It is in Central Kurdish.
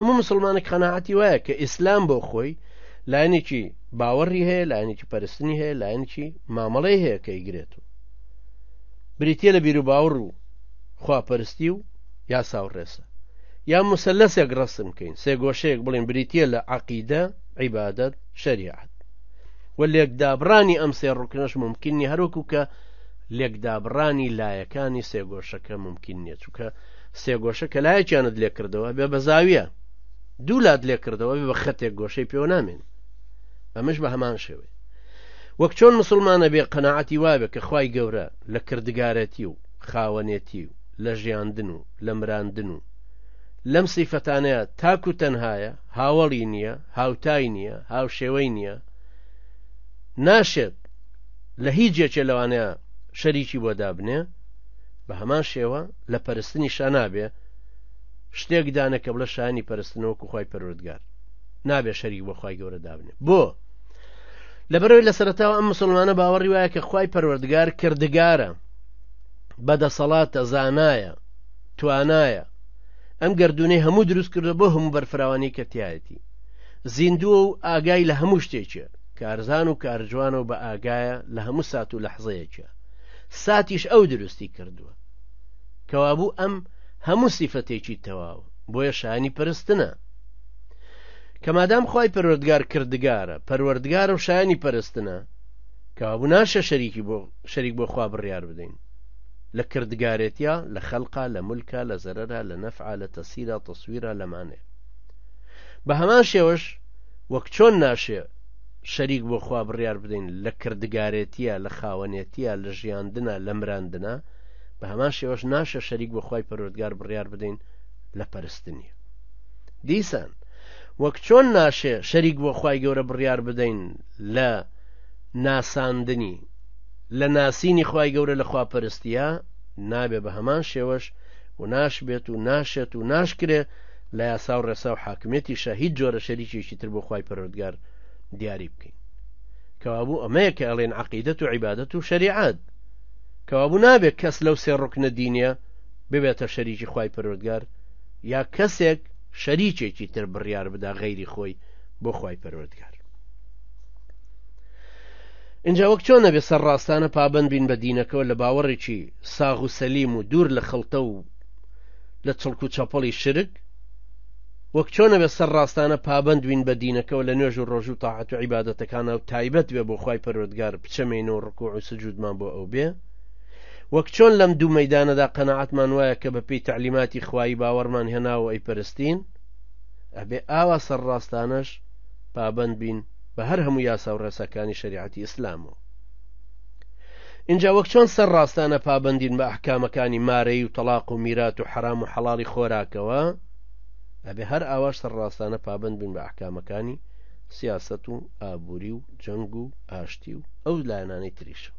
هەموو مسلمانێک قەناعەتی وایە کە ئیسلام بۆ خۆی لایەنێکی باوەڕی هەیە، لایەنێکی پەرستنی هەیە، لایەنێکی مامەڵەی هەیە کە ئیگرێتەوە. بریتیە لە بیر و باوەڕ و خواپەرستی و یا ساوڕێسە، یا مسەلەسێک ڕەسم بکەین، سێ گۆشەیەک بڵێن بریتیە لە عەقیدە، عیبادەت، شەریعەت. و لێکدابڕانی ئەم سێ ڕوکنەش ممکن نیە، هەروەکو کە لێکدابڕانی لایەکانی سێ گۆشەکە ممکن نییە، چونکە سێ گۆشە کە لایەکیانت لێ کردەوە بێ بە زاویە، دوو لات لێ کردەوە بێ بە خەتێک گۆشەی پێوە نامێن. ئەمەش بە هەمان شێوەیە. وەک چۆن مسلمانە بێ قەناعەتی وابێ کە خوای گەورە لە کردگارەتی و خاوەنێتی و لە ژیاندن و لە مراندن و لەم سیفەتانەیە تاکو تەنهایە، هاوڵی نییە، هاوتای نییە، هاوشێوەی نییە، ناشێت لە هیچ جێکێ لەوانەیە شەریکی بۆ دابنێ، بە هەمان شێوە لە پەرستنی شانابێ شتێک دانە کە بڵە شانی پەرستنەوەکو خوای پەروەردگار نابێ شەریک بۆ خوای گەورە دابنێ. بۆ لەبەرەوەی لە سەرەتاوە ئەم مسلمانە باوەڕی وایە کە خوای پەروەردگار کردگارە، بەدەسەڵاتە، زانایە، توانایە، ئەم گەردونەی هەموو دروست کردە بۆ هەموو بەرفراوانی کە تایەتی، زیندووە و ئاگای لە هەموو شتێکە، کارزان و کارجوانە و بە ئاگایە لە هەموو سات و لەحزەیەکە، ساتیش ئەو دروستی کردووە کەوابوو ئەم هەموو سیفەتێکی تەواوە، بۆیە شانی پەرستنە. کە مادام خوای پەروەردگار کردگارە، پەروەردگارە و شایانی پەرستنە، کەوابوو ناشە شەریک بۆ خوا بڕیار بدەین لە کردگارێتیا، لە خەڵقا، لە مولکە، لە زەرەرە، لە نەفعە، لە تەسیرە، تەسویرە، لەمانێ. بە هەمان شێوەش وەک چۆن ناشێ شەریک بۆ خوا بڕیار بدەین لە کردگارێتیە، لە خاوەنێتیە، لە ژیاندنە، لە مراندنە، بە هەمان شێوەش ناشە شەریک بۆ خوای پەروەردگار بڕیار بدەین لە پەرستنیە. دیسان وەک چۆن ناشێ شەریک بۆ خوای گەورە بڕیار بدەین لە ناساندنی، لە ناسینی خوای گەورە لە خواپەرستیە، نابێ بە هەمان شێوەش و ناشبێت و ناشێت و ناشکرێ لە یاسا و ڕێسا و حاکمیەتیشە هیچ جۆرە شەریکێکی تر بۆ خوای پەروەردگار دیاری بکەین. کەوابوو ئەمەیە کە ئەڵێن عەقیدەت و عیبادەت و شەریعەت، کەوابوو نابێت کەس لەو سێ ڕوکنە دینیە ببێتە شەریکی خوای پەروەردگار، یا کەسێک شەریکێکی تر بڕیار بدا غەیری خۆی بۆ خوای پەروەردگار. اینجا وەک چۆن نەبێ سەرڕاستانە پابەند بین بە دینەکەەوە لە باوەڕێکی ساغ و سەلیم و دوور لە خەڵتە و لە چڵک و چەپەڵی شرک، وەک چۆن نەبێ سەرڕاستانە پابەند بین بە دینەکەەوە لە نوێژ و ڕۆژ و تاعەت و عیبادەتەکانە و تایبەت بێ بۆ خوای پەروەردگار بچەمێنەوە ڕکوع و سجودمان بۆ ئەو بێ، وەک چۆن لەم دوو مەیدانەدا قەناعەتمان وایە کە بەپێی تعلیماتی خوایی باوەڕمان هێناوە ئەی پەرستین، ئەبێ ئاوا سەرڕاستانەش پابەند بین بە هەر هەموو یاسا و ڕێساکانی شەریعەتی ئیسلامەوە. اینجا وەک چۆن سەرڕاستانە پابەندین بە ئەحکامەکانی مارەی و تەلاق و میرات و حرام و حەڵاڵی خۆراکەوە، ئەبێ هەر ئاواش سەرڕاستانە پابەند بین بە ئەحکامەکانی سیاسەت و ئابووری و جەنگ و ئاشتی و ئەو لایەنانەی تریشە.